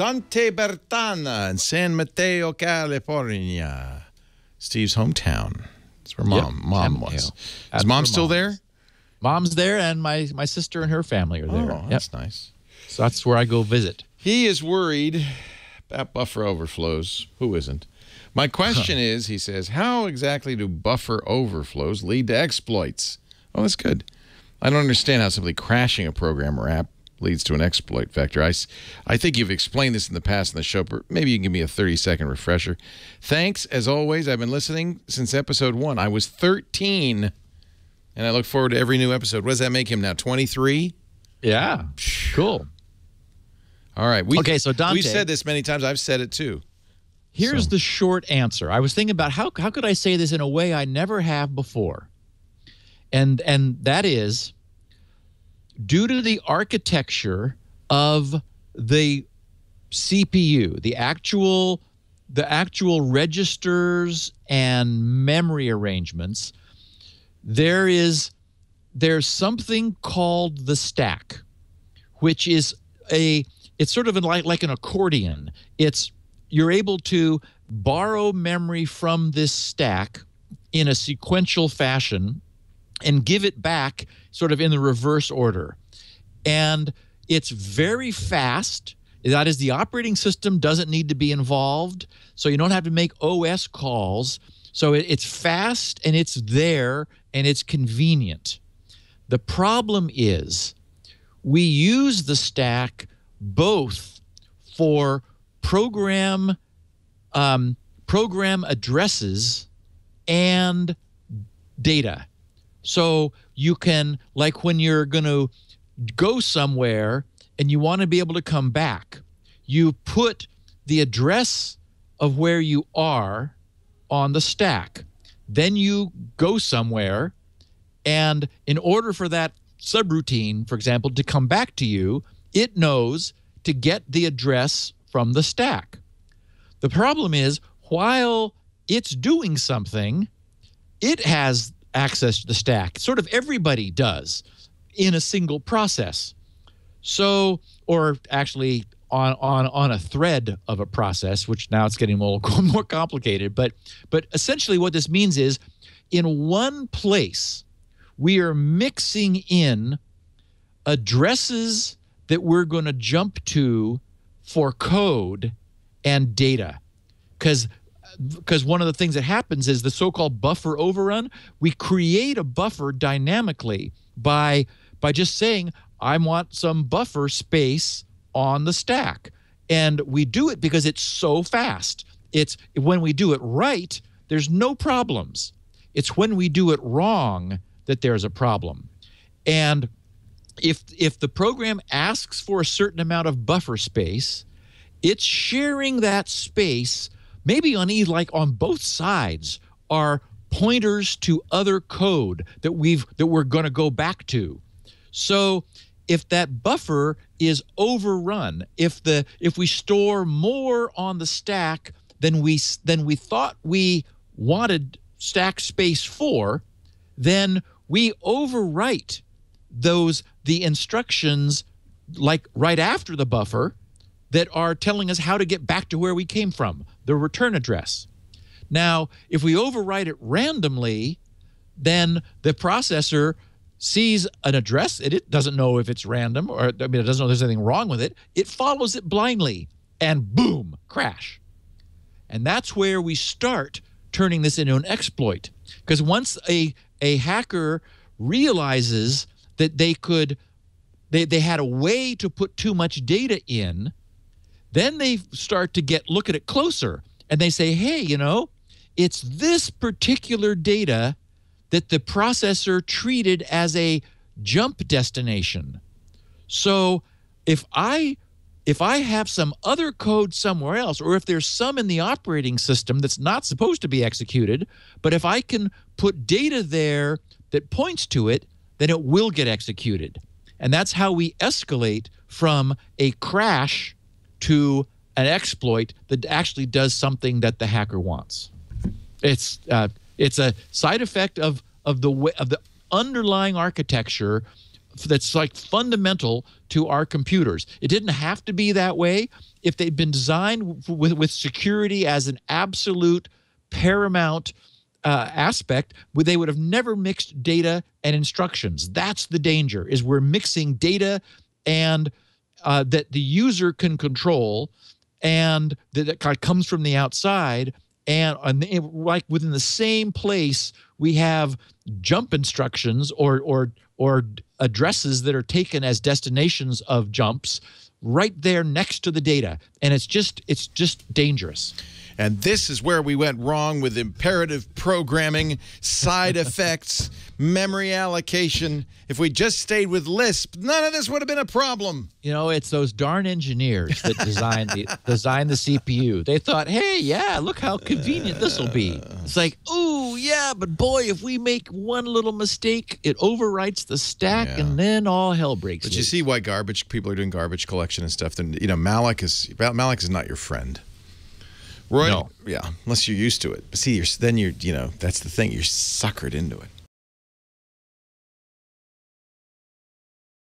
Dante Bertana in San Mateo, California. Steve's hometown. That's where mom was. Is mom still there? Mom's there, and my sister and her family are there. Oh, that's nice. So that's where I go visit. He is worried about buffer overflows. Who isn't? My question is, he says, how exactly do buffer overflows lead to exploits? Oh, that's good. I don't understand how simply crashing a program or app leads to an exploit vector. I think you've explained this in the past in the show, but maybe you can give me a 30-second refresher. Thanks, as always. I've been listening since episode 1. I was 13, and I look forward to every new episode. What does that make him now, 23? Yeah, cool. All right. Okay, so Dante, we've said this many times. I've said it too. Here's the short answer. I was thinking about how could I say this in a way I never have before, and that is, due to the architecture of the CPU, the actual registers and memory arrangements, there's something called the stack, which is it's sort of like an accordion. You're able to borrow memory from this stack in a sequential fashion and give it back sort of in the reverse order. And it's very fast. That is, the operating system doesn't need to be involved, so you don't have to make OS calls. So it's fast, and it's there, and it's convenient. The problem is we use the stack both for program addresses and data. So you can, like when you're going to go somewhere and you want to be able to come back, you put the address of where you are on the stack. Then you go somewhere, and in order for that subroutine, for example, to come back to you, it knows to get the address from the stack. The problem is, while it's doing something, it has access to the stack. Sort of everybody does in a single process. So, or actually on a thread of a process, which now it's getting more complicated. But essentially what this means is, in one place, we are mixing in addresses that we're going to jump to for code and data. Because one of the things that happens is the so-called buffer overrun. We create a buffer dynamically by just saying, I want some buffer space on the stack. And we do it because it's so fast. It's when we do it right, there's no problems. It's when we do it wrong that there's a problem. And if the program asks for a certain amount of buffer space, it's sharing that space. Maybe on both sides are pointers to other code that we're going to go back to. So if that buffer is overrun, if we store more on the stack than we thought we wanted stack space for, then we overwrite the instructions like right after the buffer that are telling us how to get back to where we came from, the return address. Now, if we overwrite it randomly, then the processor sees an address, and it doesn't know if it's random, it doesn't know there's anything wrong with it. It follows it blindly, and boom, crash. And that's where we start turning this into an exploit. Because once a hacker realizes that they had a way to put too much data in, then they start to look at it closer, and they say, hey, it's this particular data that the processor treated as a jump destination. So if I have some other code somewhere else, or if there's some in the operating system that's not supposed to be executed, but if I can put data there that points to it, then it will get executed. And that's how we escalate from a crash to an exploit that actually does something that the hacker wants. It's a side effect of the underlying architecture that's like fundamental to our computers. It didn't have to be that way. If they'd been designed with security as an absolute paramount aspect, they would have never mixed data and instructions. That's the danger, is we're mixing data and that the user can control and that comes from the outside. And like within the same place, we have jump instructions or addresses that are taken as destinations of jumps right there next to the data. And it's just dangerous. And this is where we went wrong with imperative programming, side effects, memory allocation. If we just stayed with Lisp, none of this would have been a problem. You know, it's those darn engineers that designed the CPU. They thought, hey, yeah, look how convenient this will be. It's like, ooh, yeah, but boy, if we make one little mistake, it overwrites the stack, and then all hell breaks loose. But you see why people are doing garbage collection and stuff. Then, you know, Malik is not your friend. Roy, no. Yeah, unless you're used to it. But see, then you know, that's the thing. You're suckered into it.